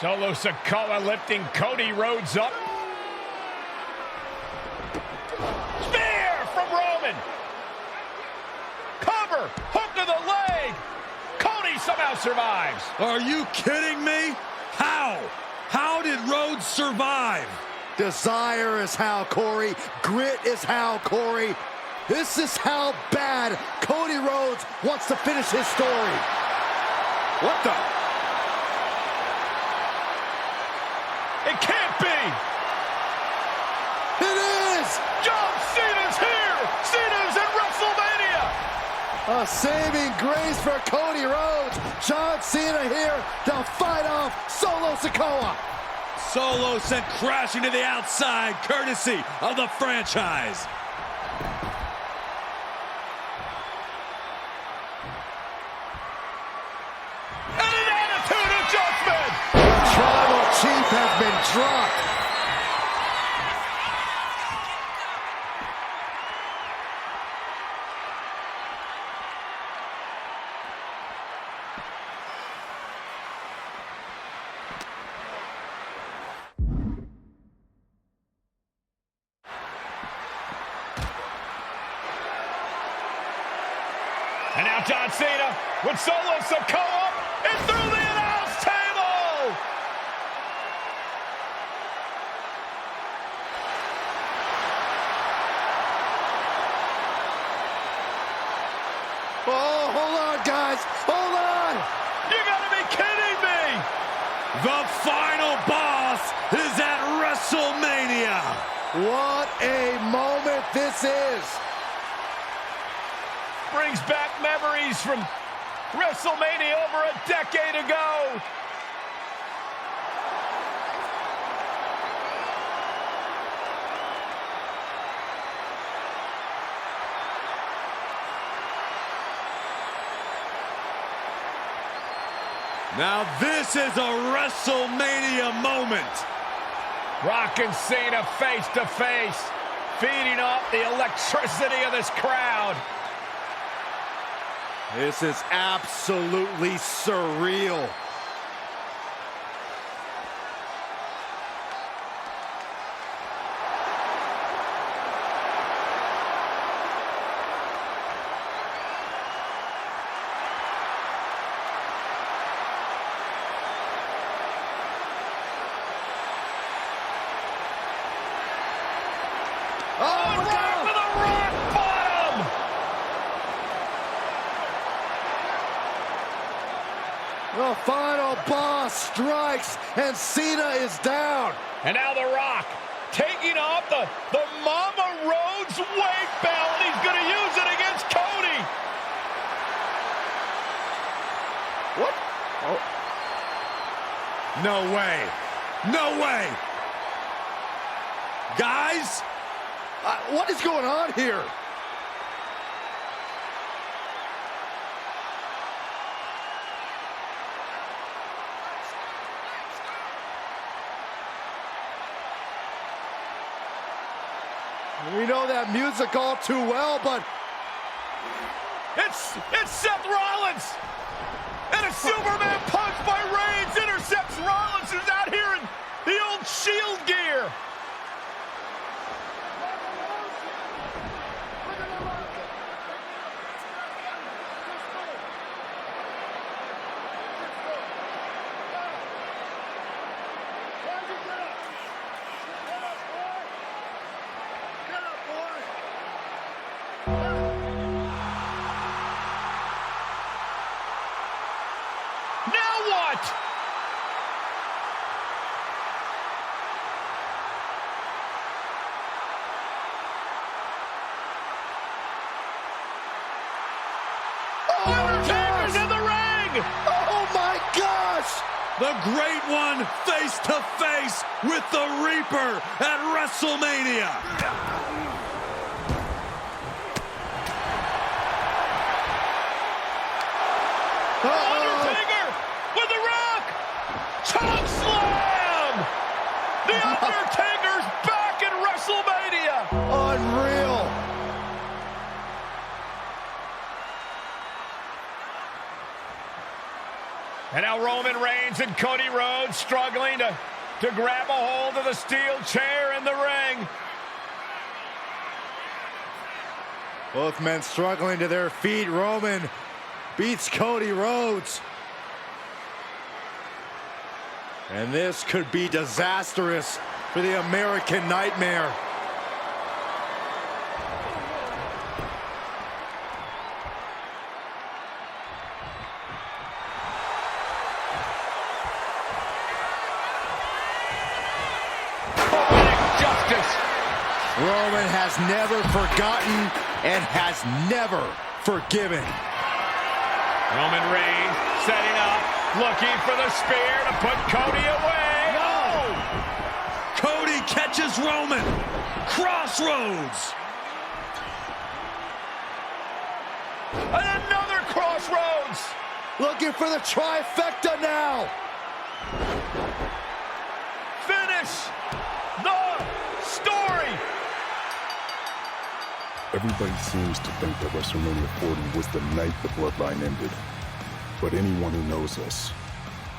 Solo Sikoa lifting Cody Rhodes up. Spear from Roman. Cover, hook to the leg. Cody somehow survives. Are you kidding me? How? How did Rhodes survive? Desire is how, Corey. Grit is how, Corey. This is how bad Cody Rhodes wants to finish his story. What the? It can't be. It is! John Cena's here. Cena's in WrestleMania. A saving grace for Cody Rhodes. John Cena here to fight off Solo Sikoa. Solo sent crashing to the outside, courtesy of the franchise. And an attitude adjustment. The tribal chief has been dropped. And now John Cena with Solo Sikoa and through the announce table. Oh, hold on, guys. Hold on. You gotta be kidding me. The final boss is at WrestleMania. What a moment this is. Brings back memories from WrestleMania over a decade ago. Now this is a WrestleMania moment. Rock and Cena face to face, feeding off the electricity of this crowd. This is absolutely surreal. Oh, down to the rock bottom! The final boss strikes, and Cena is down. And now The Rock taking off the Mama Rhodes weight belt. He's going to use it against Cody. What? Oh. No way. No way. Guys, What is going on here? We know that music all too well, but It's Seth Rollins. And a Superman punch by Reigns intercepts Rollins, who's out here in the old Shield gear. Now what? Undertaker's in the ring! oh my gosh! the great one face to face with the Reaper at WrestleMania. Undertaker with the Rock! Choke slam! The Undertaker's back in WrestleMania! Unreal! And now Roman Reigns and Cody Rhodes struggling to grab a hold of the steel chair in the ring. Both men struggling to their feet. Roman beats Cody Rhodes. And this could be disastrous for the American Nightmare. Roman has never forgotten and has never forgiven. Roman Reigns setting up, looking for the spear to put Cody away. No! Cody catches Roman. Crossroads. And another crossroads. Looking for the trifecta now. Finish the story. Everybody seems to think that WrestleMania 40 was the night the Bloodline ended. But anyone who knows us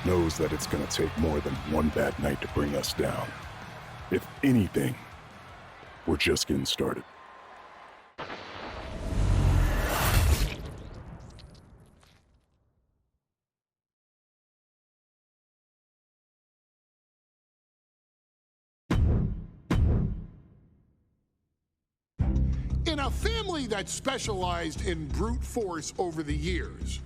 knows that it's going to take more than one bad night to bring us down. If anything, we're just getting started. In a family that specialized in brute force over the years,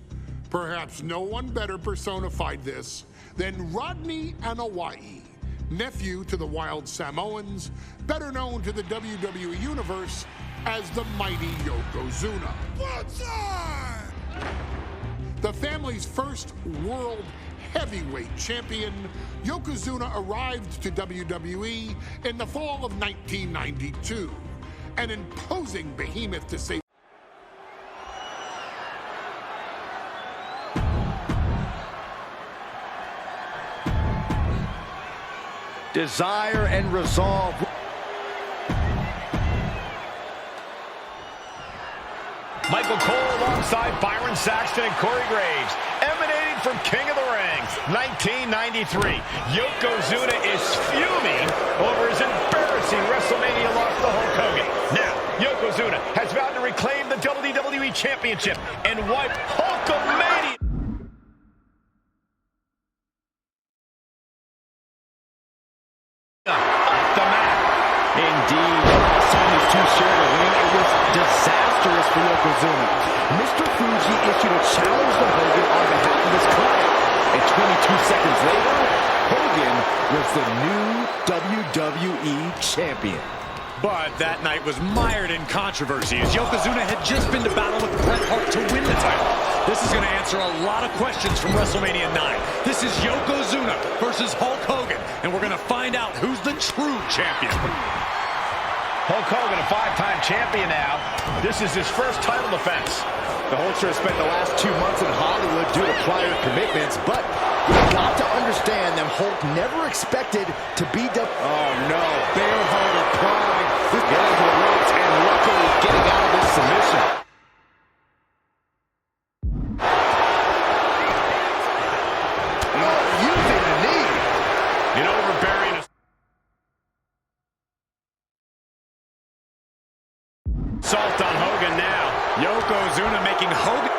perhaps no one better personified this than Rodney Anoa'i, nephew to the Wild Samoans, better known to the WWE Universe as the mighty Yokozuna. The family's first world heavyweight champion, Yokozuna arrived to WWE in the fall of 1992. An imposing behemoth to say. Desire and resolve. Michael Cole alongside Byron Saxton and Corey Graves, emanating from King of the Ring, 1993. Yokozuna is fuming over his embarrassing WrestleMania loss to Hulk Hogan. Now, Yokozuna has vowed to reclaim the WWE Championship and wipe Hulkamania. Off the mat. Indeed, the last time these two shared a ring, it was disastrous for Yokozuna. Mr. Fuji issued a challenge to Hogan on behalf of his client. And 22 seconds later, Hogan was the new WWE Champion. But that night was mired in controversy as Yokozuna had just been to battle with Bret Hart to win the title. This is going to answer a lot of questions from WrestleMania 9. This is Yokozuna versus Hulk Hogan, and we're going to find out who's the true champion. Hulk Hogan, a five-time champion now. This is his first title defense. The Hulkster has spent the last 2 months in Hollywood due to prior commitments, but we've got to understand that Hulk never expected to be Oh no, bare-hearted pride. Getting to the ropes and luckily getting out of this submission. Oh, using the knee. You know, overbearing is... Salt on Hogan now. Yokozuna making Hogan.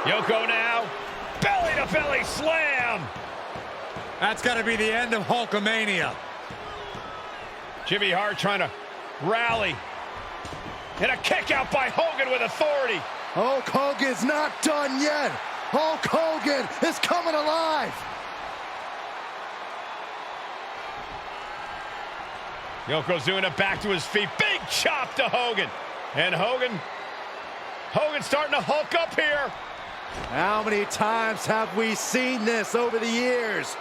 Yoko now. Belly-to-belly slam. That's got to be the end of Hulkamania. Jimmy Hart trying to rally. And a kick out by Hogan with authority. Hulk Hogan's not done yet. Hulk Hogan is coming alive. Yokozuna back to his feet. Big chop to Hogan. And Hogan starting to hulk up here. How many times have we seen this over the years?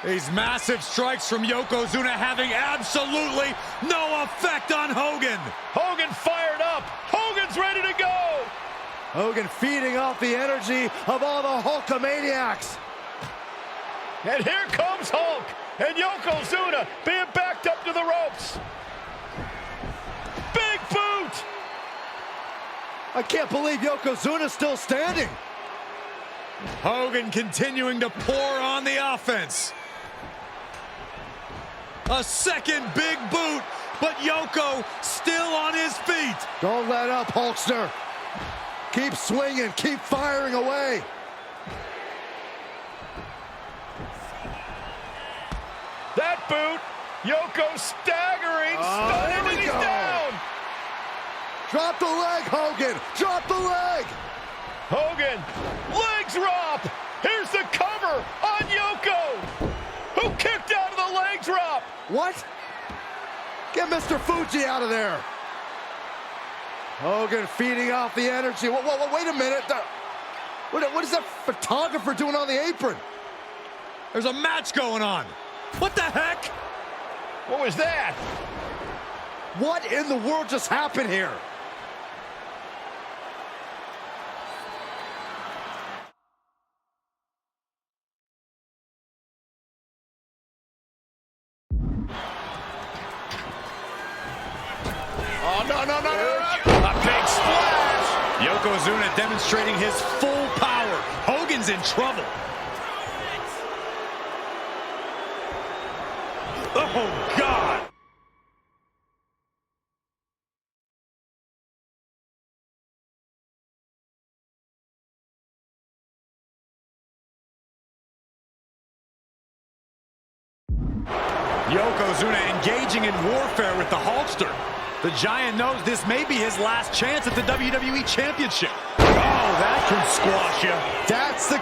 These massive strikes from Yokozuna having absolutely no effect on Hogan. Hogan fired up. Hogan's ready to go. Hogan feeding off the energy of all the Hulkamaniacs. And here comes Hulk. And Yokozuna being backed up to the ropes. Big boot. I can't believe Yokozuna's still standing. Hogan continuing to pour on the offense. A second big boot, but Yoko still on his feet. Don't let up, Hulkster. Keep swinging, keep firing away. That boot, Yoko staggering, stunning, and he's down. Drop the leg, Hogan. Drop the leg. Hogan, leg drop. Here's the cover on Yoko, who kicked out of the leg drop. What? Get Mr. Fuji out of there. Hogan feeding off the energy. Wait a minute. What is that photographer doing on the apron? There's a match going on. What the heck? What was that? What in the world just happened here? Oh, no. A big splash. Yokozuna demonstrating his full power. Hogan's in trouble. Oh, God. Yokozuna engaging in warfare with the Hulkster. The Giant knows this may be his last chance at the WWE Championship. Oh, that can squash you. That's the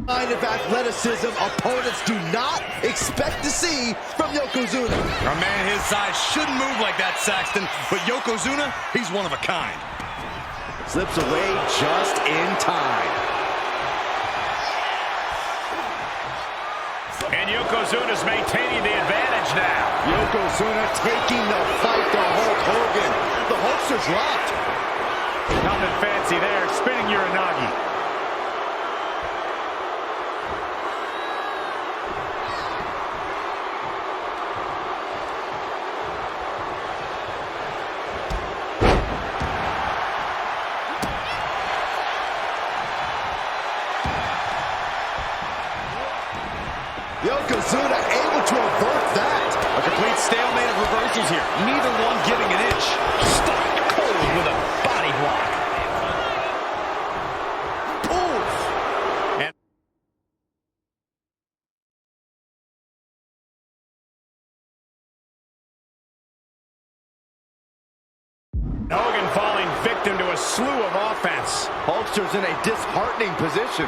kind of athleticism opponents do not expect to see from Yokozuna. A man his size shouldn't move like that, Saxton, but Yokozuna, he's one of a kind. Slips away just in time. And Yokozuna's maintaining the advantage now. Yokozuna taking the fight to Hulk Hogan. The Hulkster's locked. Nothing fancy there, spinning Uranagi. Yokozuna able to avert that. A complete stalemate of reversals here. Neither one giving an inch. Stuck cold with a body block. Oof. And Hogan falling victim to a slew of offense. Hulkster's in a disheartening position.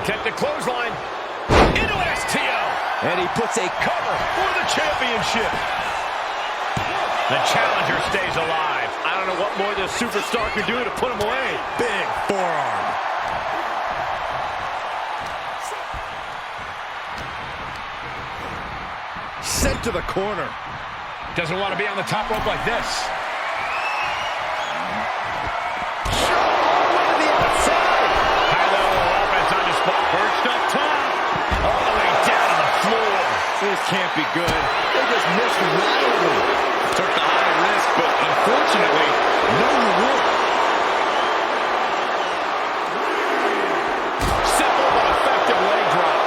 Attempted clothesline into an STO. And he puts a Cover for the championship. The challenger stays alive. I don't know what more this superstar could do to put him away. Big forearm. Sent to the corner. Doesn't want to be on the top rope like this. High-level offense on display. Perched up top. All the way down to the floor. This can't be good. They just missed wildly. Took the high risk, but unfortunately, no reward. Simple but effective leg drop.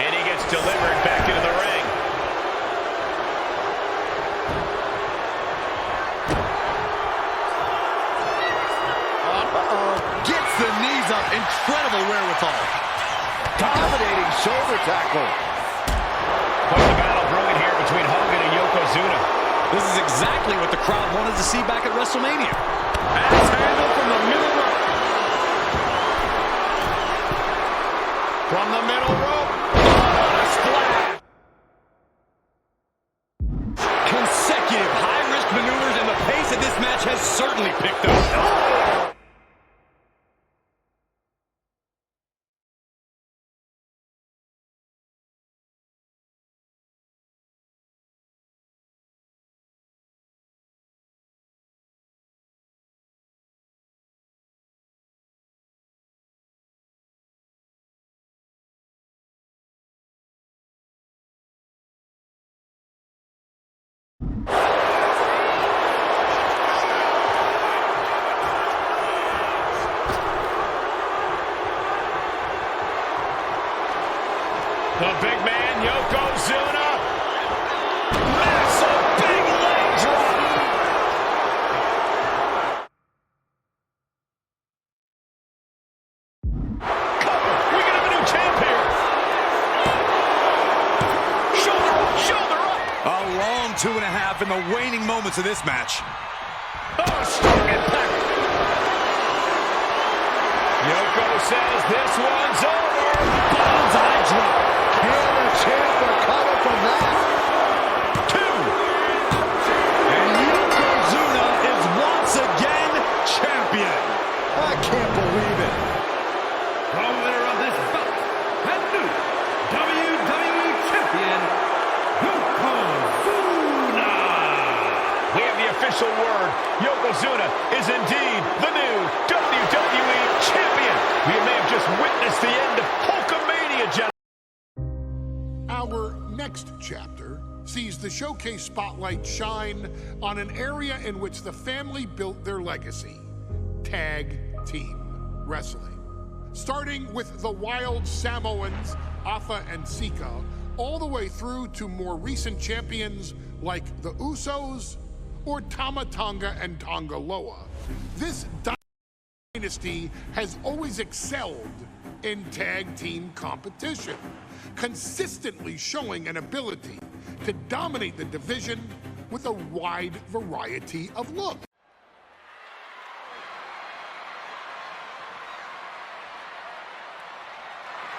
And he gets delivered back into the ring. Gets the knees up. Incredible wherewithal. Dominating shoulder tackle. Quite the battle brewing here between Hogan and Yokozuna. This is exactly what the crowd wanted to see back at WrestleMania. Axe handle from the middle rope. From the middle rope. Oh, a splash. Consecutive high-risk maneuvers, and the pace of this match has certainly picked up. in the waning moments of this match. Oh, strong impact. Yoko says this one's over. Bullseye drop. Can the champ recover from that? 2. And Yokozuna is once again champion. I can't believe it. The winner of this bout, and new WWE Champion, Yokozuna. We have the official word. Yokozuna is indeed the new WWE Champion. We may have just witnessed the end of Hulkamania, gentlemen. Our next chapter sees the showcase spotlight shine on an area in which the family built their legacy: tag team wrestling. Starting with the Wild Samoans, Afa and Sika, all the way through to more recent champions like the Usos or Tama Tonga and Tonga Loa. This dynasty has always excelled in tag team competition, consistently showing an ability to dominate the division with a wide variety of looks.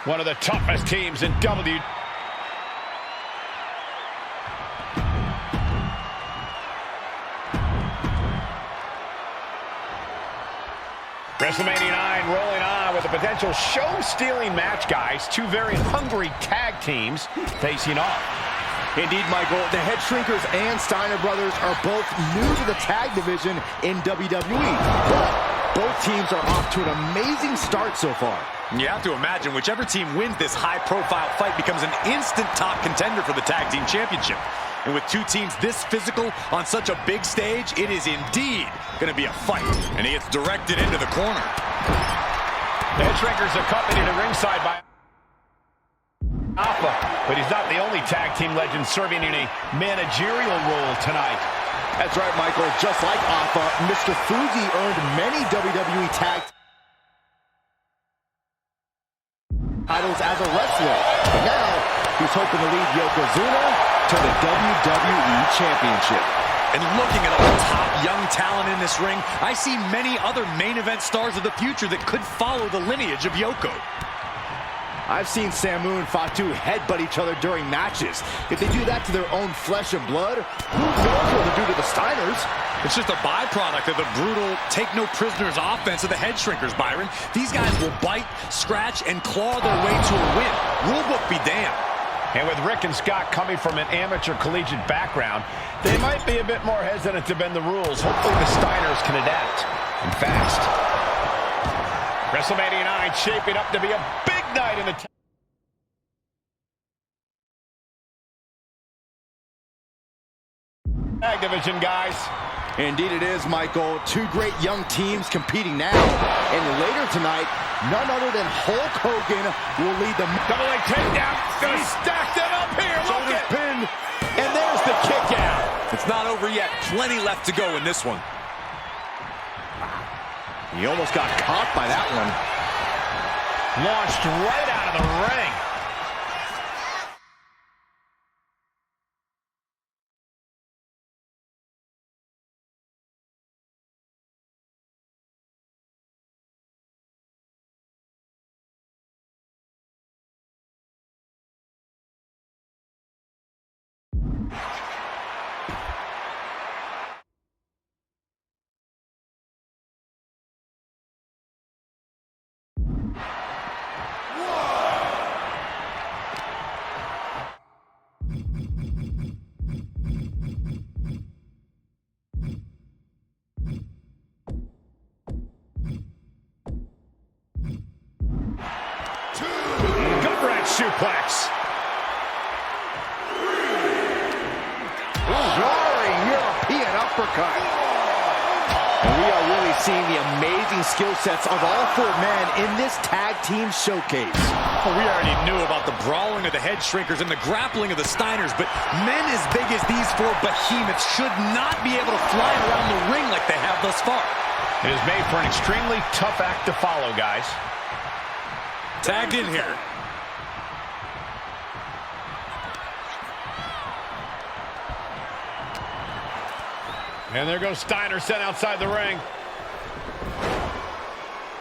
One of the toughest teams in WWE. WrestleMania 9 rolling on with a potential show-stealing match, guys. Two very hungry tag teams facing off. Indeed, Michael, the Head Shrinkers and Steiner brothers are both new to the tag division in WWE, but both teams are off to an amazing start so far. You have to imagine whichever team wins this high-profile fight becomes an instant top contender for the Tag Team Championship. And with two teams this physical on such a big stage, it is indeed going to be a fight. And he gets directed into the corner. The Head Shrinkers accompanied at ringside by Alpha, but he's not the only tag team legend serving in a managerial role tonight. That's right, Michael. Just like Alpha, Mr. Fuji earned many WWE tag titles as a wrestler. But now, he's hoping to lead Yokozuna to the WWE Championship. And looking at all the top young talent in this ring, I see many other main event stars of the future that could follow the lineage of Yoko. I've seen Samu and Fatu headbutt each other during matches. If they do that to their own flesh and blood, who knows what they'll do to the Steiners? It's just a byproduct of the brutal take-no-prisoners offense of the Head Shrinkers, Byron. These guys will bite, scratch, and claw their way to a win. Rulebook be damned. And with Rick and Scott coming from an amateur collegiate background, they might be a bit more hesitant to bend the rules. Hopefully the Steiners can adapt, and fast. WrestleMania 9 shaping up to be a big night in the tag division, guys. Indeed it is, Michael. Two great young teams competing now. And later tonight, none other than Hulk Hogan will lead the Double leg takedown. Gonna stack them up here. Look at pin. And there's the kick out. It's not over yet. Plenty left to go in this one. He almost got caught by that one. Launched right out of the ring. Suplex. Roaring European uppercut. And we are really seeing the amazing skill sets of all four men in this tag team showcase. Well, we already knew about the brawling of the Head Shrinkers and the grappling of the Steiners, but men as big as these four behemoths should not be able to fly around the ring like they have thus far. It is made for an extremely tough act to follow, guys. Tagged in here. And there goes Steiner, sent outside the ring.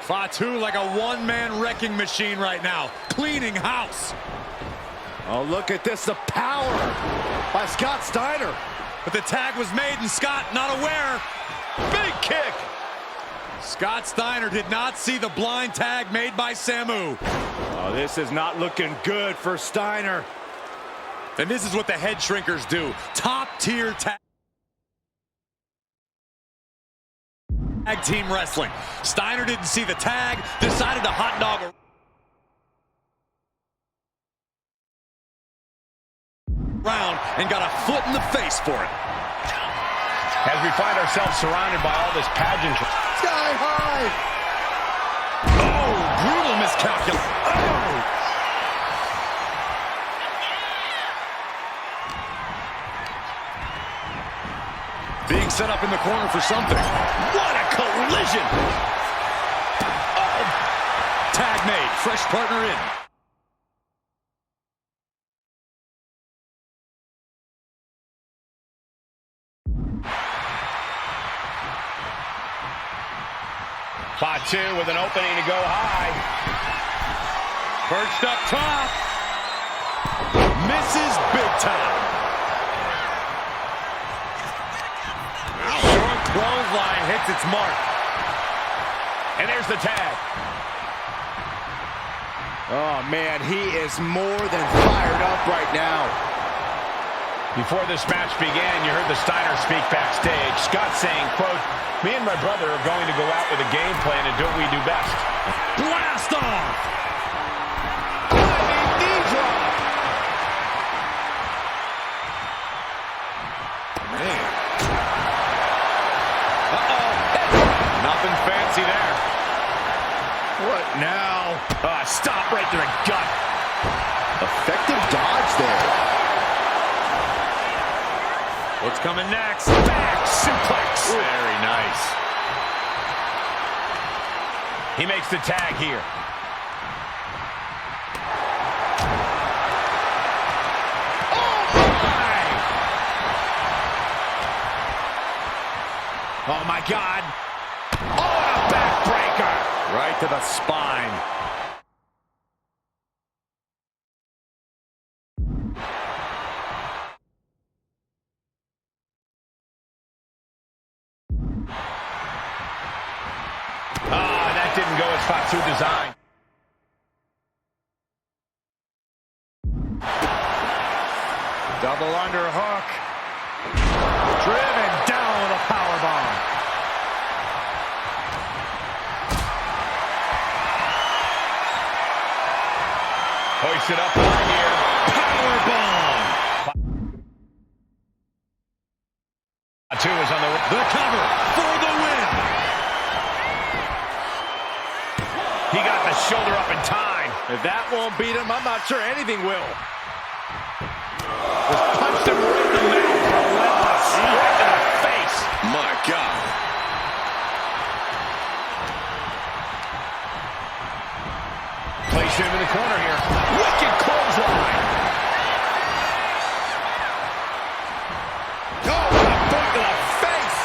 Fatu like a one-man wrecking machine right now, cleaning house. Oh, look at this, the power by Scott Steiner. But the tag was made and Scott not aware. Big kick. Scott Steiner did not see the blind tag made by Samu. Oh, this is not looking good for Steiner. And this is what the head shrinkers do. Top-tier tag team wrestling. Steiner didn't see the tag, decided to hot dog around and got a foot in the face for it. As we find ourselves surrounded by all this pageantry. Sky high. Oh, brutal miscalculation. Oh! Being set up in the corner for something. What a collision! Oh! Tag made, fresh partner in. Fatu with an opening to go high. Perched up top. Misses big time. Short clothesline hits its mark. And there's the tag. Oh, man, he is more than fired up right now. Before this match began, you heard the Steiner speak backstage. Scott saying, quote, "Me and my brother are going to go out with a game plan and do what we do best." Blast off! Diving knee drop. Man. Uh-oh. Nothing fancy there. What now? Stop right to the gut. Effective dodge there. What's coming next? Back suplex. Very nice. He makes the tag here. Oh my God. Oh, and a backbreaker. Right to the spine. That didn't go as Fatu designed. Double underhook. Driven down with a powerbomb. Hoisted up high here. Powerbomb. Fatu is on The cover for the win. He got the shoulder up in time. If that won't beat him, I'm not sure anything will. Just punched him right in the mouth. Relentless. Right in the face. My God. Placed him in the corner here. Wicked clothesline. Oh, what a boot to the face.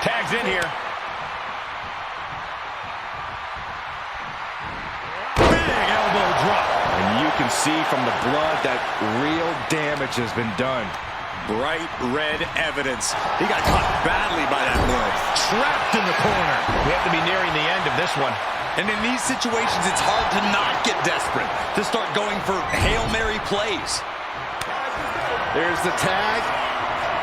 Tags in here. Big elbow drop. And you can see from the blood that real damage has been done. Bright red evidence. He got caught badly by that blow. Trapped in the corner. We have to be nearing the end of this one. And in these situations, it's hard to not get desperate, to start going for Hail Mary plays. There's the tag.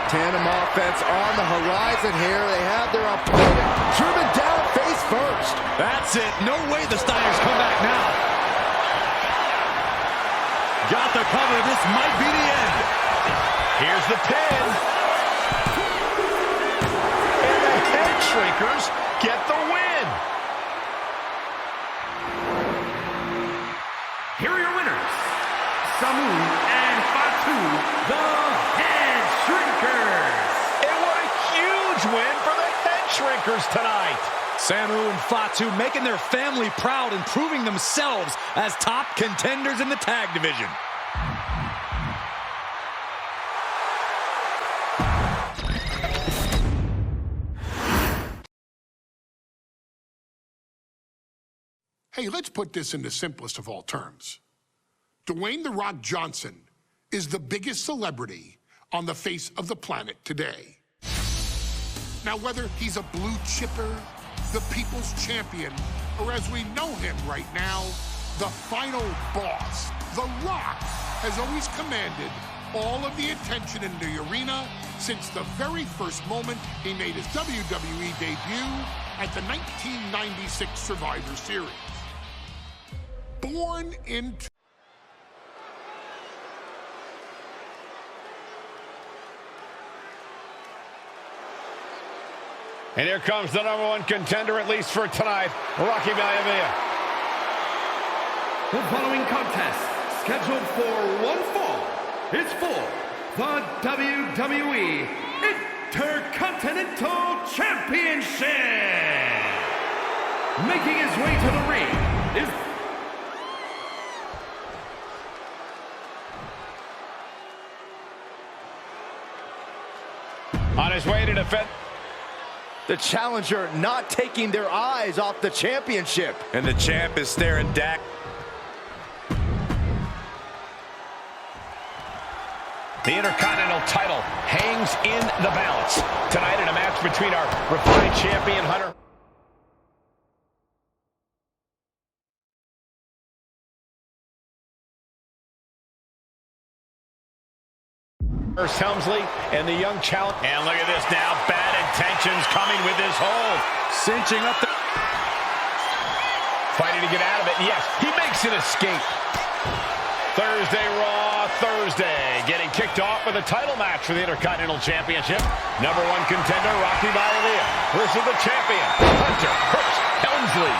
Tandem offense on the horizon here. They have their opponent driven down face first. That's it. No way the Steiners come back now. Got the cover. This might be the end. Here's the pin. And the head shrinkers get the win. Here are your winners, Samu and Fatu, the Head Shrinkers. Bookers tonight. Samu and Fatu making their family proud and proving themselves as top contenders in the tag division. Hey, let's put this in the simplest of all terms. Dwayne "The Rock" Johnson is the biggest celebrity on the face of the planet today. Now, whether he's a blue chipper, the people's champion, or as we know him right now, the final boss, The Rock has always commanded all of the attention in the arena since the very first moment he made his WWE debut at the 1996 Survivor Series. Born into... And here comes the #1 contender, at least for tonight, Rocky Maivia. The following contest, scheduled for one fall, is for the WWE Intercontinental Championship. Making his way to the ring is... On his way to defend... The challenger not taking their eyes off the championship. And the champ is staring back. The Intercontinental title hangs in the balance. Tonight in a match between our refined champion, Hunter. Helmsley and the young challenger. And look at this now. Bad intentions coming with this hold. Cinching up the... Fighting to get out of it. Yes, he makes an escape. Thursday Raw, Thursday. Getting kicked off with a title match for the Intercontinental Championship. #1 contender, Rocky Maivia, versus the champion, Hunter Helmsley.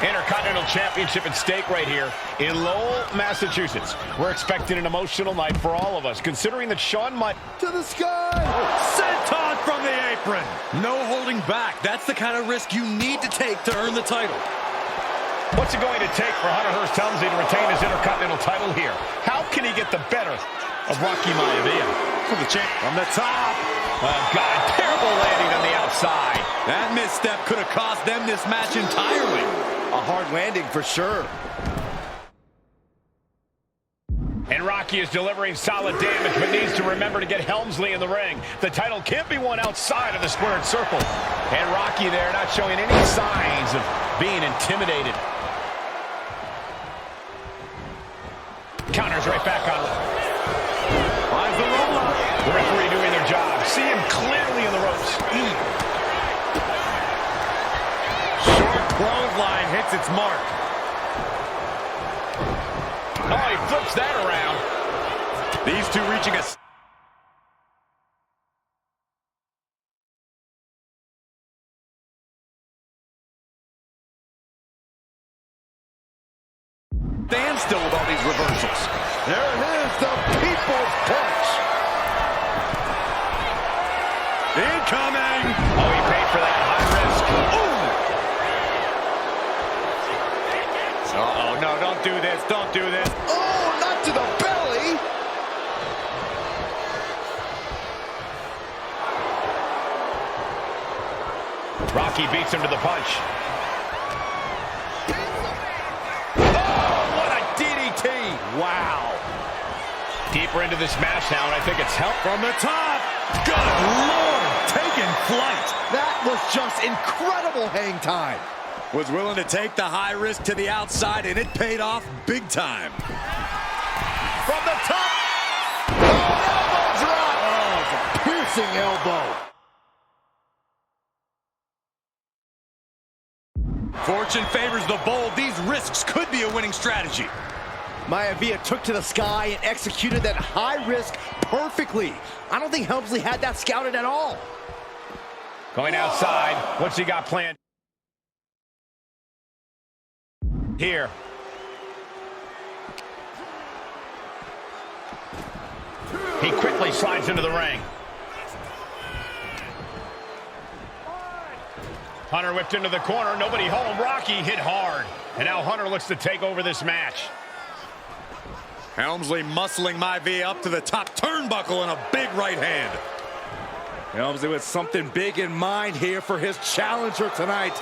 Intercontinental Championship at stake right here in Lowell, Massachusetts. We're expecting an emotional night for all of us, considering that Shawn might... To the sky! Senton from the apron. No holding back. That's the kind of risk you need to take to earn the title. What's it going to take for Hunter Helmsley to retain his Intercontinental title here? How can he get the better of Rocky Maivia? For the champ from the top. Oh, God, terrible landing on the outside. That misstep could have cost them this match entirely. A hard landing for sure. And Rocky is delivering solid damage, but needs to remember to get Helmsley in the ring. The title can't be won outside of the squared circle. And Rocky there not showing any signs of being intimidated. Counters right back on. Finds the roll-up. The referee doing their job. See him clearly in the ropes. Short clothesline hits its mark. Oh, he flips that around. These two reaching a... standstill with all these reversals. There it is, the people's punch. Incoming. Oh, he paid for that high risk. Ooh. Uh-oh, no, don't do this. Don't do this. Oh, not to the belly. Rocky beats him to the punch. Wow. Deeper into this match now, and I think it's help from the top. Good Lord, taking flight. That was just incredible hang time. Was willing to take the high risk to the outside, and it paid off big time. From the top. Elbow drop. Oh, it's a piercing elbow. Fortune favors the bold. These risks could be a winning strategy. Maivia took to the sky and executed that high risk perfectly. I don't think Helmsley had that scouted at all. Going outside. What's he got planned? Here. He quickly slides into the ring. Hunter whipped into the corner, nobody home. Rocky hit hard. And now Hunter looks to take over this match. Helmsley muscling Maivia up to the top turnbuckle and a big right hand. Helmsley with something big in mind here for his challenger tonight.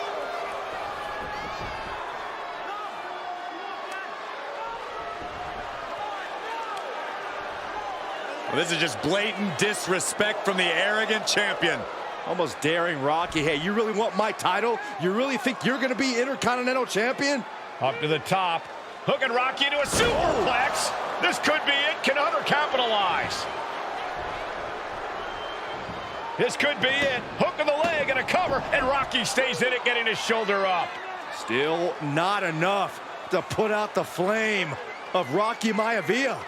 Well, this is just blatant disrespect from the arrogant champion. Almost daring Rocky. Hey, you really want my title? You really think you're going to be Intercontinental Champion? Up to the top. Hooking Rocky into a superplex. This could be it. Can Hunter capitalize? This could be it. Hook of the leg and a cover. And Rocky stays in it, getting his shoulder up. Still not enough to put out the flame of Rocky Maivia.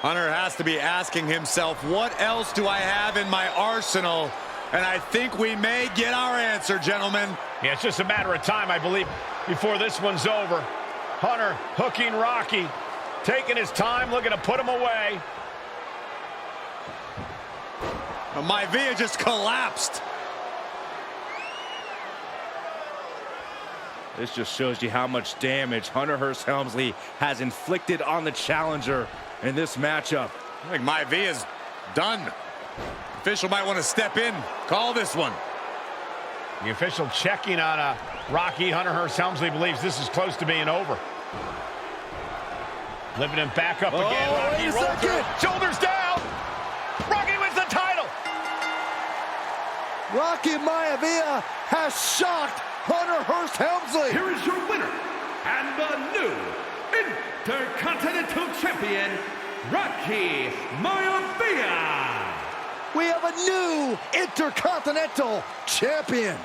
Hunter has to be asking himself, what else do I have in my arsenal? And I think we may get our answer, gentlemen. Yeah, it's just a matter of time, I believe, before this one's over. Hunter hooking Rocky, taking his time, looking to put him away. Maivia just collapsed. This just shows you how much damage Hunter Hearst Helmsley has inflicted on the challenger in this matchup. I think Maivia's done. Official might want to step in, call this one. The official checking on Rocky. Hunter Hearst Helmsley believes this is close to being over. Lifting him back up again. Rocky rolls through. Shoulders down. Rocky wins the title. Rocky Maivia has shocked Hunter Hearst Helmsley. Here is your winner and the new Intercontinental Champion, Rocky Maivia. We have a new Intercontinental Champion.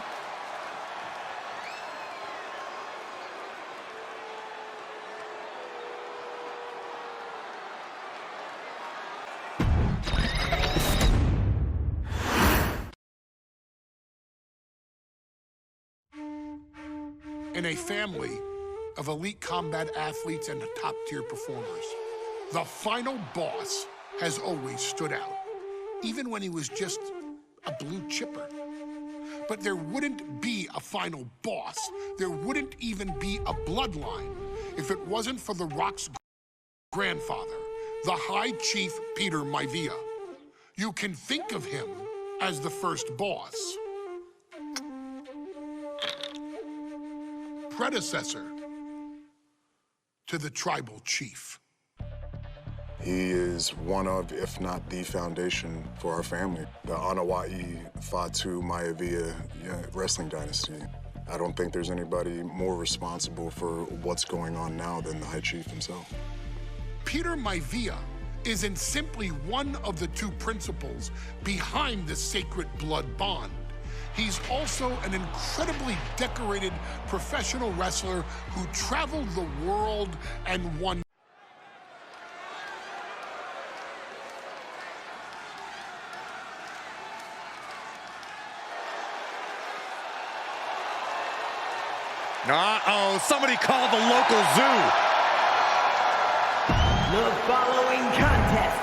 In a family of elite combat athletes and top-tier performers, the final boss has always stood out, even when he was just a blue chipper. But there wouldn't be a final boss. There wouldn't even be a bloodline if it wasn't for The Rock's grandfather, the High Chief Peter Maivia. You can think of him as the first boss. Predecessor to the tribal chief. He is one of, if not the foundation for our family. The Anoa'i Fatu Maivia wrestling dynasty. I don't think there's anybody more responsible for what's going on now than the High Chief himself. Peter Maivia isn't simply one of the two principals behind the sacred blood bond. He's also an incredibly decorated professional wrestler who traveled the world and won. Uh-oh, somebody call the local zoo. The following contest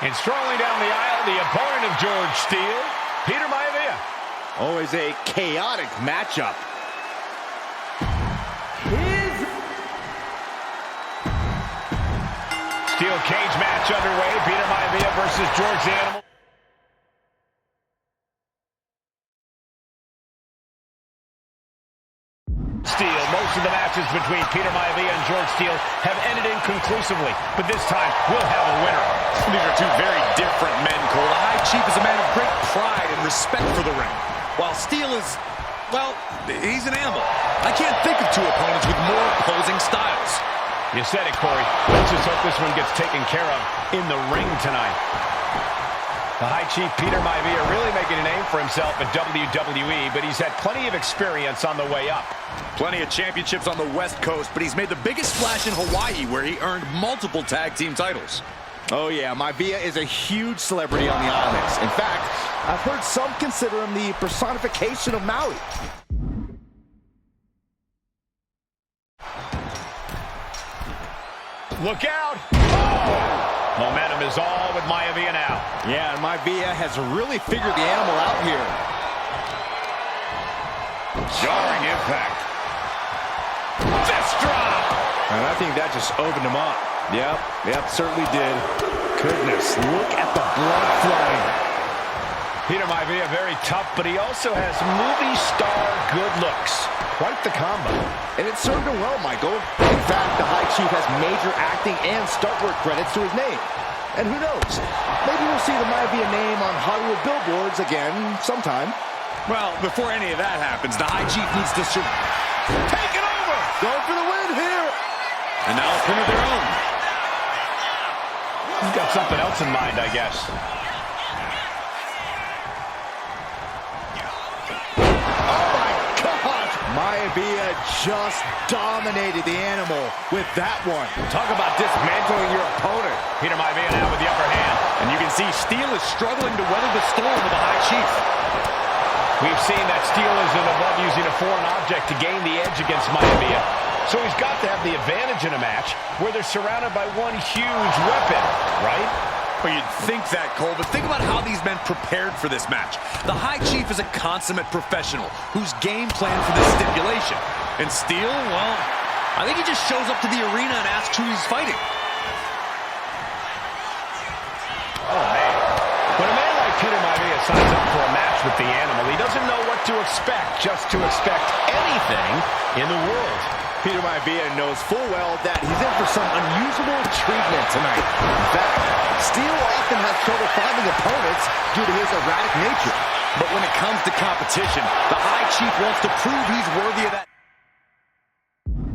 and strolling down the aisle, the opponent of George Steele, Peter Maivia. Always a chaotic matchup. Steel cage match underway. Peter Maivia versus George the Animal. Steele. Most of the matches between Peter Maivia and George Steele have ended inconclusively, but this time we'll have a winner. These are two very different men, Cole. The High Chief is a man of great pride and respect for the ring, while Steele is, well, he's an animal. I can't think of two opponents with more opposing styles. You said it, Corey. Let's just hope this one gets taken care of in the ring tonight. The High Chief Peter Maivia really making a name for himself at WWE, but he's had plenty of experience on the way up. Plenty of championships on the West Coast, but he's made the biggest splash in Hawaii, where he earned multiple tag team titles. Oh yeah, Maivia is a huge celebrity on the islands. In fact, I've heard some consider him the personification of Maui. look out. Oh. Momentum is all with Maivia now. Yeah, and Maivia has really figured the animal out here. Jarring impact. Fist drop. And I think that just opened him up. Yep, certainly did. Goodness, look at the blood flowing. Peter Maivia, very tough, but he also has movie star good looks. Quite the combo. And it served him well, Michael. In fact, the High Chief has major acting and stunt work credits to his name. And who knows? Maybe we'll see the Maivia name on Hollywood billboards again sometime. Well, before any of that happens, the High Chief needs to Take it over! Going for the win here! And now a pin of their own. He's got something else in mind, I guess. Maivia just dominated the animal with that one. Talk about dismantling your opponent. Peter Maivia now with the upper hand. And you can see Steel is struggling to weather the storm with the High Chief. We've seen that Steel isn't above using a foreign object to gain the edge against Maivia. So he's got to have the advantage in a match where they're surrounded by one huge weapon, right? Well, you'd think that, Cole, but think about how these men prepared for this match. The High Chief is a consummate professional who's game planned for this stipulation. And Steel, well, I think he just shows up to the arena and asks who he's fighting. Oh, man. When a man like Peter Maivia signs up for a match with the animal, he doesn't know what to expect, just to expect anything in the world. Peter Maivia knows full well that he's in for some unusual treatment tonight. In fact, Steel often has trouble finding opponents due to his erratic nature. But when it comes to competition, the High Chief wants to prove he's worthy of that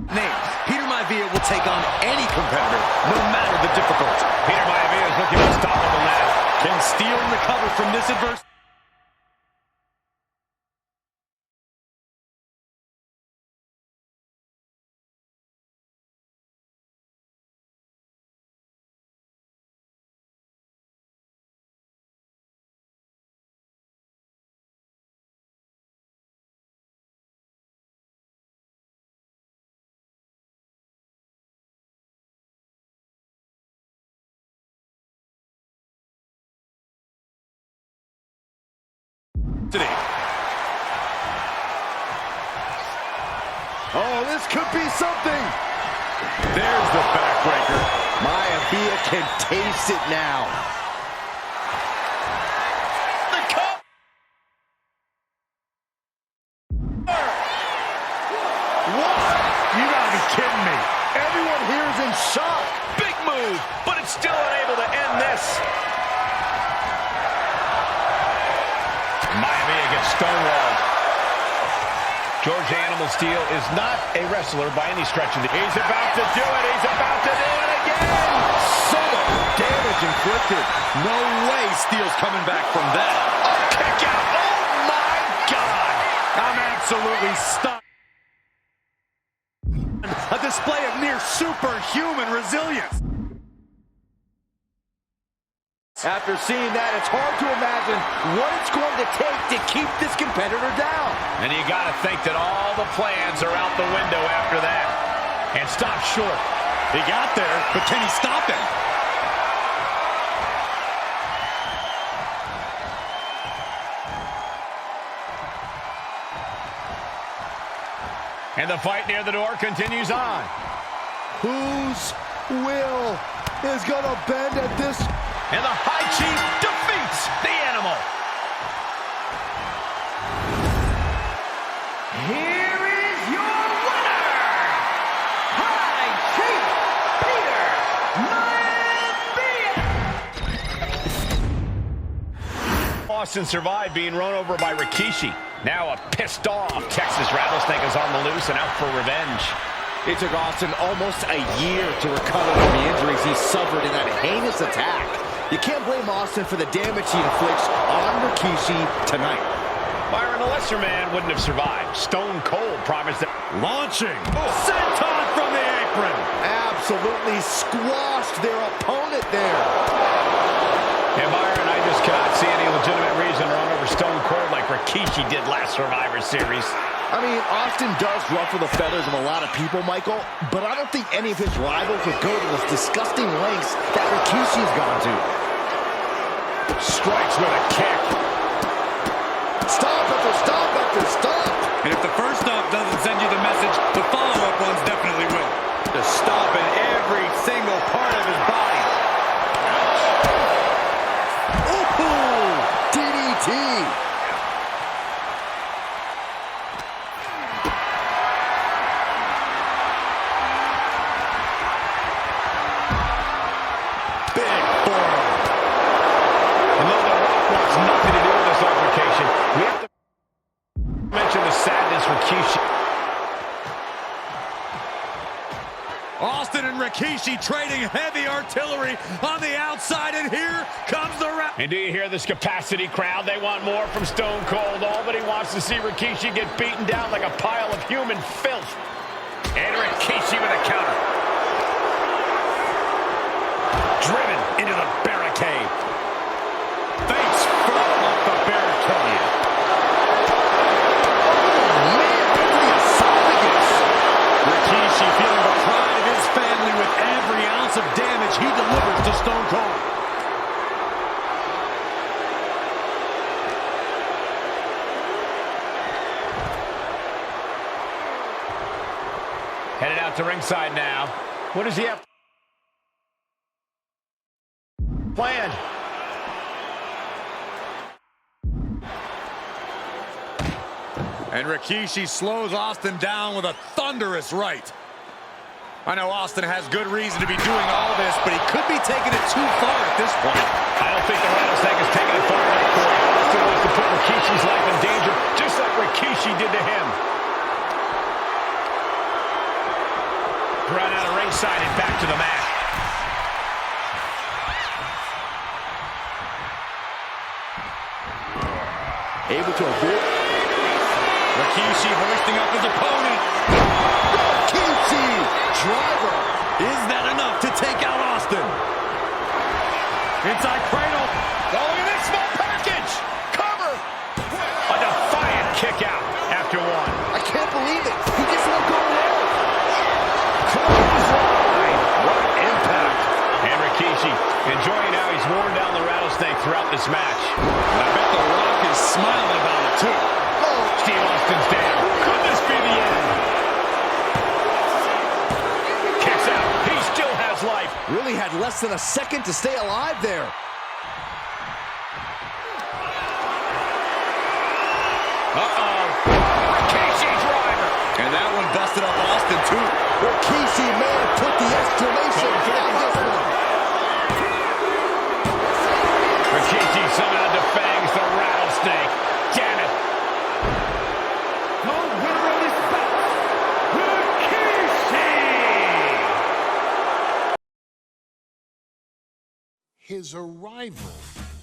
name. Peter Maivia will take on any competitor, no matter the difficulty. Peter Maivia is looking unstoppable now. Can Steel recover from this adversity? Oh, this could be something. There's the backbreaker. Maivia can taste it now. The cover! What? You gotta be kidding me. Everyone here is in shock. Big move, but it's still unable to end this. Maivia gets stonewalled. George Animal Steel is not a wrestler by any stretch of the... He's about to do it. He's about to do it again. So much damage inflicted. No way Steel's coming back from that. A kick out. Oh, my God. I'm absolutely stunned. A display of near superhuman resilience. After seeing that, it's hard to imagine what it's going to take to keep this competitor down. And you got to think that all the plans are out the window after that. And stop short. He got there, but can he stop him? And the fight near the door continues on. Whose will is going to bend at this? And the High Chief defeats the animal. Here is your winner, High Chief Peter Maivia. Austin survived being run over by Rikishi. Now a pissed off Texas Rattlesnake is on the loose and out for revenge. It took Austin almost a year to recover from the injuries he suffered in that heinous attack. You can't blame Austin for the damage he inflicts on Rikishi tonight. Byron, a lesser man wouldn't have survived. Stone Cold promised that... Launching. Senton from the apron. Absolutely squashed their opponent there. And Byron, I just cannot see any legitimate reason to run over Stone Cold like Rikishi did last Survivor Series. I mean, Austin does ruffle the feathers of a lot of people, Michael, but I don't think any of his rivals would go to the disgusting lengths that Rikishi's gone to. Strikes with a kick. Stop after stop after stop. And if the first stop doesn't send you the message, the follow-up ones definitely will. To stop in every single part of his body. Ooh, DDT. Big forearm. And though The Rock wants nothing to do with this altercation, we have to mention the sadness Rikishi. Austin and Rikishi trading heavy artillery on the outside, and here comes the rap. And do you hear this capacity crowd? They want more from Stone Cold. All he wants to see Rikishi get beaten down like a pile of human filth. And Rikishi with a counter. Driven into the barricade. Face first off the barricade. Rikishi feeling the pride of his family with every ounce of damage he delivers to Stone Cold. Headed out to ringside now. What does he have planned? And Rikishi slows Austin down with a thunderous right. I know Austin has good reason to be doing all this, but he could be taking it too far at this point. I don't think the rattlesnake is taking it far enough for him. Austin wants to put Rikishi's life in danger, just like Rikishi did to him. Run out of ringside and back to the mat. Able to avoid. Rikishi hoisting up his opponent. Rikishi driver. Is that enough to take out Austin? Inside cradle. Oh, look at this small package. Cover. A defiant kick out after one. I can't believe it. He just won't go away. Clothesline. What impact. And Rikishi enjoying how he's worn down the rattlesnake throughout this match. And I bet The Rock is smiling about it too. Steve Austin's down. Could this be the end? Kicks out. He still has life. Really had less than a second to stay alive there. Uh-oh. Rikishi driver. And that one busted up Austin too. Rikishi may have put the exclamation on this one. Rikishi somehow defangs the rattlesnake. Damn it. The winner of this bout, Rikishi! His arrival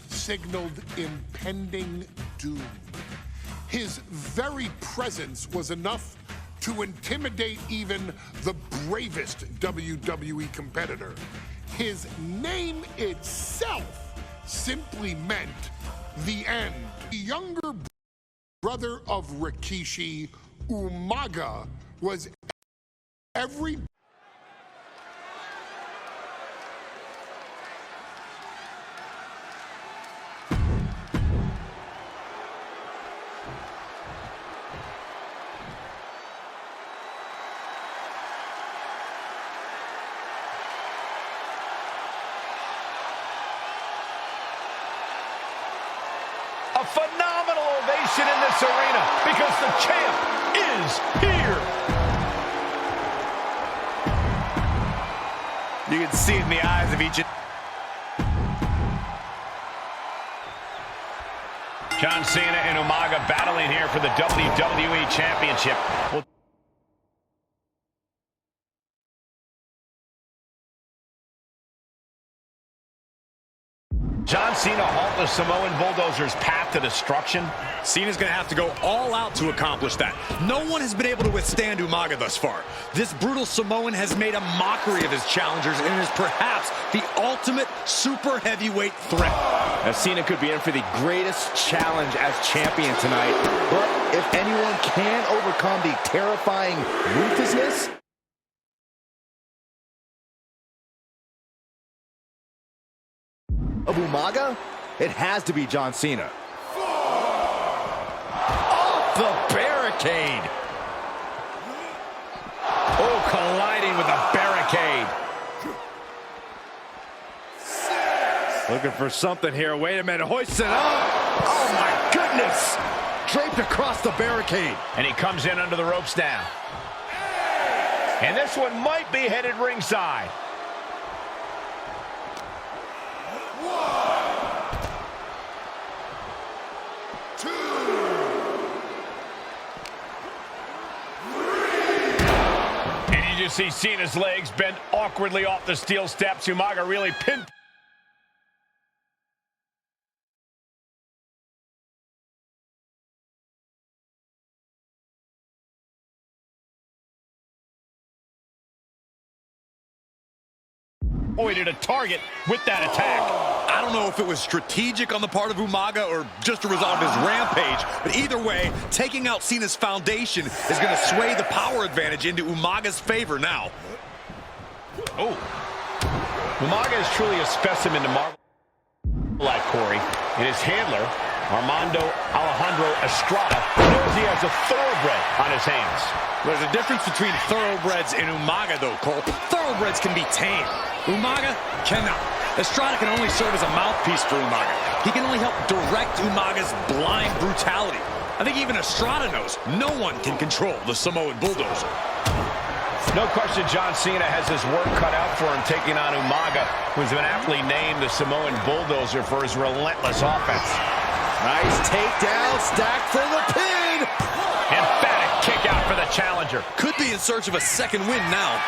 signaled impending doom. His very presence was enough to intimidate even the bravest WWE competitor. His name itself simply meant the end. The younger brother of Rikishi, Umaga, was every A phenomenal ovation in this arena because the champ is here. You can see it in the eyes of each. John Cena and Umaga battling here for the WWE Championship. John Cena halt the Samoan Bulldozer's path to destruction. Cena's going to have to go all out to accomplish that. No one has been able to withstand Umaga thus far. This brutal Samoan has made a mockery of his challengers and is perhaps the ultimate super heavyweight threat. Cena could be in for the greatest challenge as champion tonight, but If anyone can overcome the terrifying ruthlessness of Umaga, it has to be John Cena. Off the barricade. Oh, colliding with a barricade. Looking for something here. Wait a minute. Hoist it up. Oh, my goodness. Draped across the barricade. And he comes in under the ropes now. And this one might be headed ringside. And you just see Cena's legs bend awkwardly off the steel steps. Umaga really pinned. Avoided a target with that attack. I don't know if it was strategic on the part of Umaga or just a result of his rampage, but either way, taking out Cena's foundation is going to sway the power advantage into Umaga's favor now. Oh. Umaga is truly a specimen to marvel at, Corey. And his handler, Armando Alejandro Estrada, knows he has a thoroughbred on his hands. There's a difference between thoroughbreds and Umaga, though, Cole. Thoroughbreds can be tamed. Umaga cannot. Estrada can only serve as a mouthpiece for Umaga. He can only help direct Umaga's blind brutality. I think even Estrada knows no one can control the Samoan bulldozer. No question John Cena has his work cut out for him taking on Umaga, who's been aptly named the Samoan bulldozer for his relentless offense. Nice takedown, stacked for the pin. Emphatic kick out for the challenger. Could be in search of a second win now.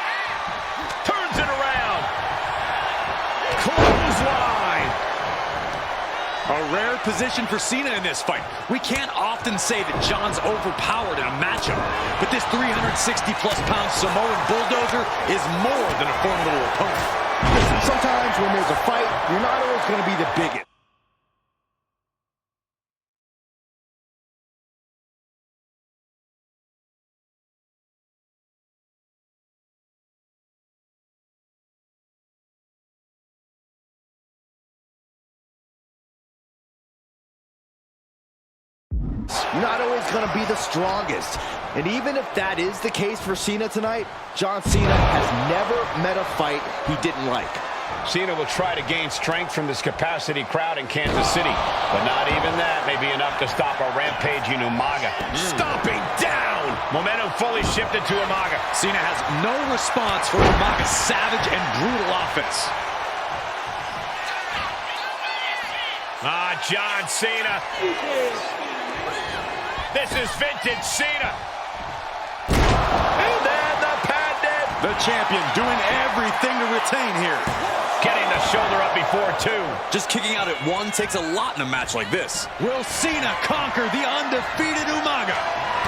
Turns it around. Clothesline. A rare position for Cena in this fight. We can't often say that John's overpowered in a matchup, but this 360-plus pound Samoan bulldozer is more than a formidable opponent. Listen, sometimes when there's a fight, you're not always going to be the biggest. You're not always going to be the strongest. And even if that is the case for Cena tonight, John Cena has never met a fight he didn't like. Cena will try to gain strength from this capacity crowd in Kansas City, but not even that may be enough to stop a rampaging Umaga. Stomping down! Momentum fully shifted to Umaga. Cena has no response for Umaga's savage and brutal offense. John Cena. This is vintage Cena. And then the patented. The champion doing everything to retain here. Getting the shoulder up before two. Just kicking out at one takes a lot in a match like this. Will Cena conquer the undefeated Umaga?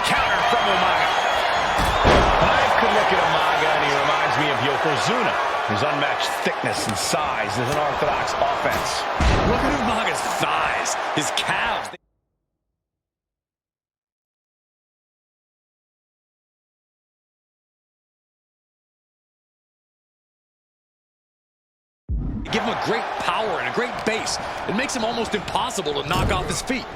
Counter from Umaga. I could look at Umaga and he reminds me of Yokozuna. His unmatched thickness and size is an orthodox offense. Look at Umaga's thighs, his calves. Give him a great power and a great base. It makes him almost impossible to knock off his feet.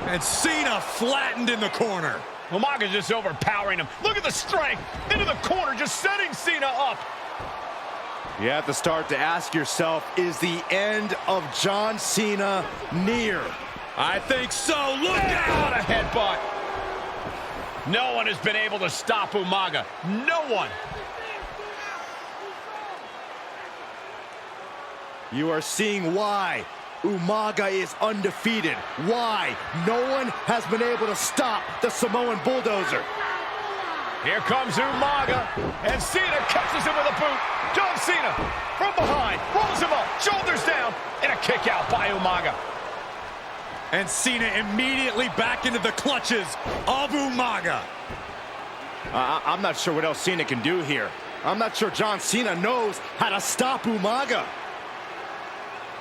And Cena flattened in the corner. Umaga's just overpowering him. Look at the strength. Into the corner, just setting Cena up. You have to start to ask yourself, is the end of John Cena near? I think so. Look Out out! a headbutt. No one has been able to stop Umaga. No one. You are seeing why Umaga is undefeated. Why no one has been able to stop the Samoan bulldozer. Here comes Umaga, and Cena catches him with a boot. John Cena from behind, rolls him up, shoulders down, and a kick out by Umaga. And Cena immediately back into the clutches of Umaga. I'm not sure what else Cena can do here. I'm not sure John Cena knows how to stop Umaga.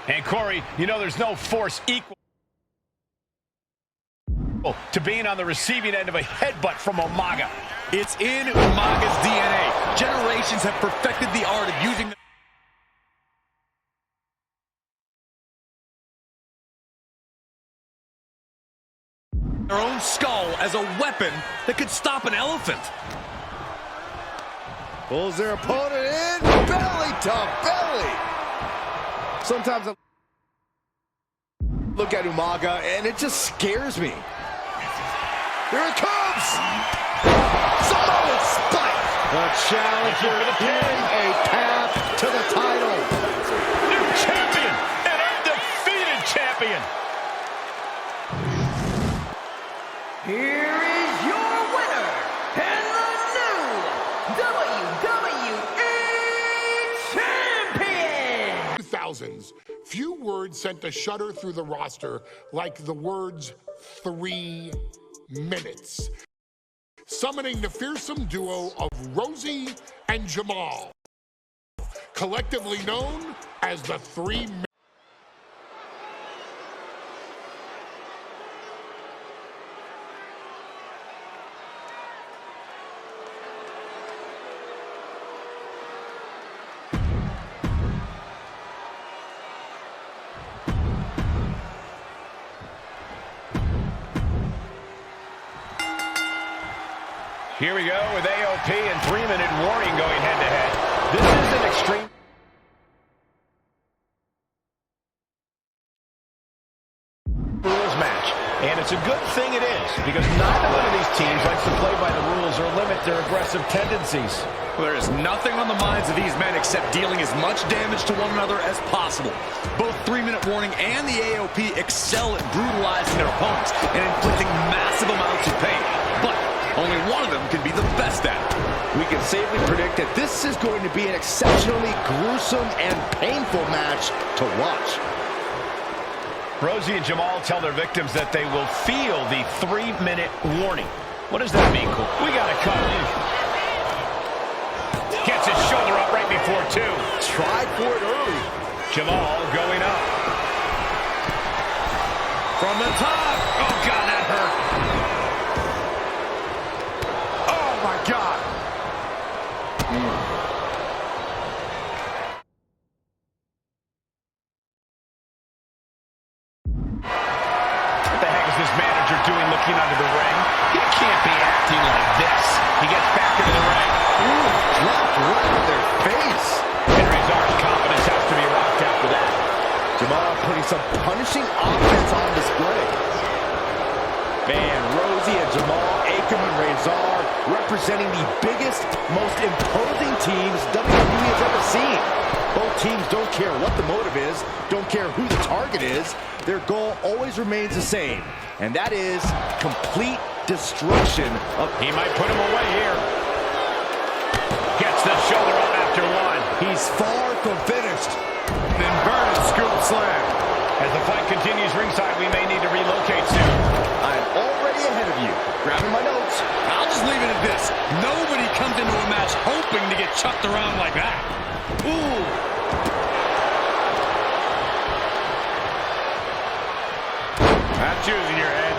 And Corey, you know there's no force equal. To being on the receiving end of a headbutt from Umaga. It's in Umaga's DNA. Generations have perfected the art of using their own skull as a weapon that could stop an elephant. Pulls their opponent in, belly to belly. Sometimes I look at Umaga and it just scares me. Here it comes! Samoan spike! The challenger getting a path to the title. New champion, an undefeated champion. Here is your winner, and the new WWE Champion! 2000s, few words sent a shudder through the roster like the words 3 minutes. Summoning the fearsome duo of Rosie and Jamal, collectively known as the 3 minutes. Here we go with AOP and 3-minute warning going head-to-head. This is an extreme rules match, and it's a good thing it is, because neither one of these teams likes to play by the rules or limit their aggressive tendencies. Well, there is nothing on the minds of these men except dealing as much damage to one another as possible. Both 3-minute warning and the AOP excel at brutalizing their opponents and inflicting massive amounts of pain. But only one of them can be the best at it. We can safely predict that this is going to be an exceptionally gruesome and painful match to watch. Rosie and Jamal tell their victims that they will feel the 3-minute warning. What does that mean, Cole? We got to cut in. Gets his shoulder up right before 2. Tried for it early. Jamal going up. From the top. Oh, God, that hurt. Oh, my God. What the heck is this manager doing looking under the ring? He can't be acting like this. He gets back into the ring. Ooh, dropped right in their face. Henry's arch confidence has to be rocked after that. Jamal putting some punishing offense on display. Man, Rosie and Jamal, Akam and Razor representing the biggest, most imposing teams WWE has ever seen. Both teams don't care what the motive is, don't care who the target is. Their goal always remains the same, and that is complete destruction of... He might put him away here. Gets the shoulder up after 1. He's far from finished. An inverted scoop slam. As the fight continues ringside, we may need to relocate soon. I'm already ahead of you. Grabbing my notes. I'll just leave it at this. Nobody comes into a match hoping to get chucked around like that. Ooh. Not choosing your head.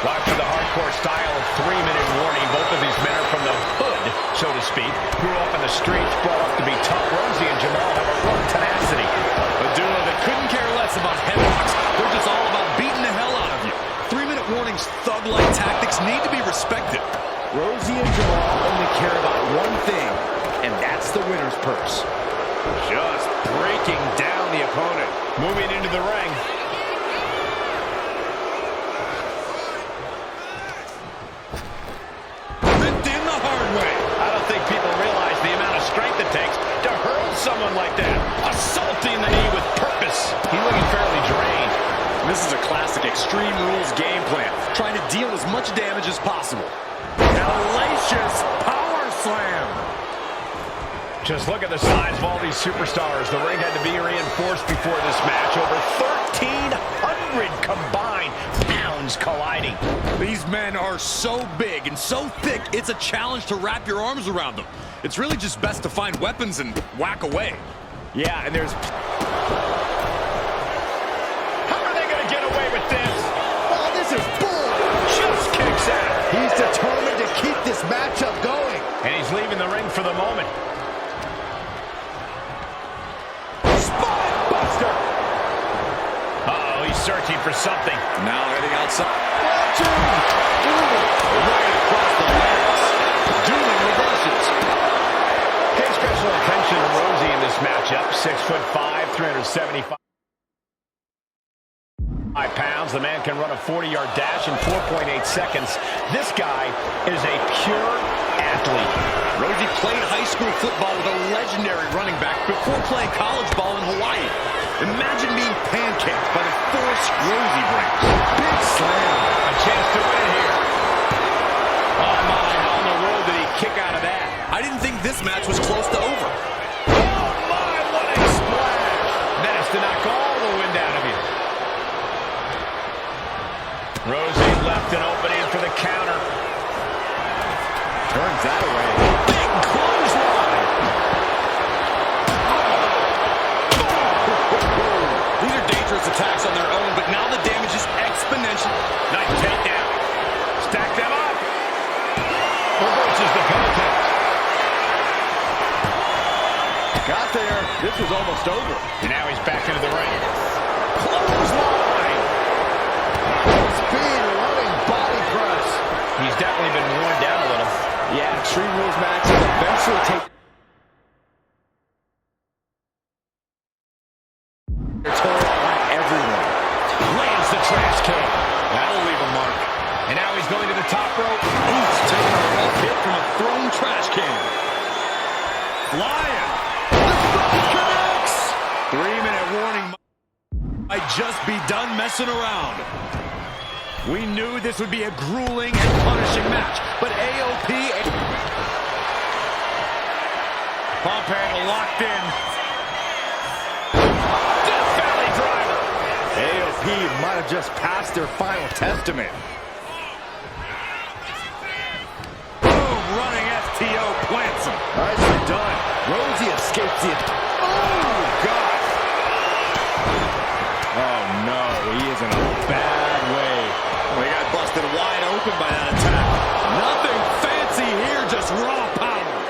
Watching the hardcore style of 3-minute warning. Both of these men are from the hood, so to speak. Grew up in the streets, brought up to be tough. Rosie and Jamal have a real tenacity. A duo that couldn't care less about headlocks. They're just all about beating the hell out of you. 3-minute warnings, thug-like tactics need to be respected. Rosie and Jamal only care about one thing, and that's the winner's purse. Just breaking down the opponent. Moving into the ring. Ripped in the hard way. I don't think people realize the amount of strength it takes to hurl someone like that. Assaulting the knee with purpose. He's looking fairly drained. This is a classic Extreme Rules game plan, trying to deal as much damage as possible. Hellacious power slam. Just look at the size of all these superstars. The ring had to be reinforced before this match. Over 1,300 combined pounds colliding. These men are so big and so thick, it's a challenge to wrap your arms around them. It's really just best to find weapons and whack away. Yeah, and there's... How are they going to get away with this? Oh, this is leaving the ring for the moment. Buster. Uh-oh, he's searching for something. Now heading outside. Right across the legs. Doing reverses. Pay special attention to Rosie in this matchup. 6'5", 375 pounds. The man can run a 40-yard dash in 4.8 seconds. This guy is a pure athlete. Rosie played high school football with a legendary running back before playing college ball in Hawaii. Imagine being pancaked by the force Rosie brings. Big slam. A chance to win here. Oh, my. How in the world did he kick out of that? I didn't think this match was close to over. Oh, my. What a splash. That is to knock all the wind out of you. Rosie left an opening for the counter. Turns that away. Big clothesline. These are dangerous attacks on their own, but now the damage is exponential. Nice takedown. Stack them up. Reverses the contact. Got there. This was almost over. And now he's back into the ring. Clothesline. Speed, running body press. He's definitely been worn down a little. Yeah, Extreme Rules matches eventually take their toll on everyone. Lands the trash can. That'll leave a mark. And now he's going to the top rope. Oops, taking a rough hit from a thrown trash can. Flying. The throw connects. 3-minute warning. Might just be done messing around. We knew this would be a grueling and punishing match, but AOP... Pump handle locked in. Death Valley driver. AOP might have just passed their final testament. Boom, running FTO plants him. Nicely done. Rosie escapes it. Oh, God. Oh, no. He is in a bad way. We got busted wide open by that attack. Nothing fancy here, just raw power.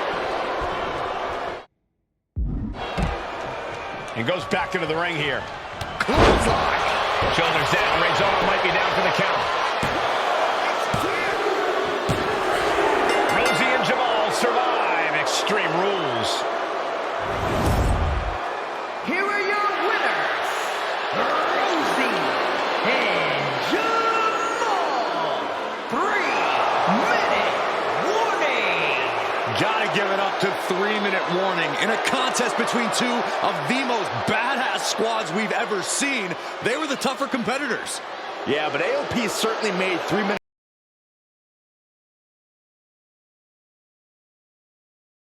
And goes back into the ring here. Clothesline. Shoulders down. Rezona might be down for the count. Rosie and Jamal survive Extreme Rules. Here are your winners, Rosie and Jamal. 3-minute warning. Gotta give it up to 3-minute warning. In a contest between two of the most badass squads we've ever seen, they were the tougher competitors. Yeah, but AOP certainly made 3 minutes.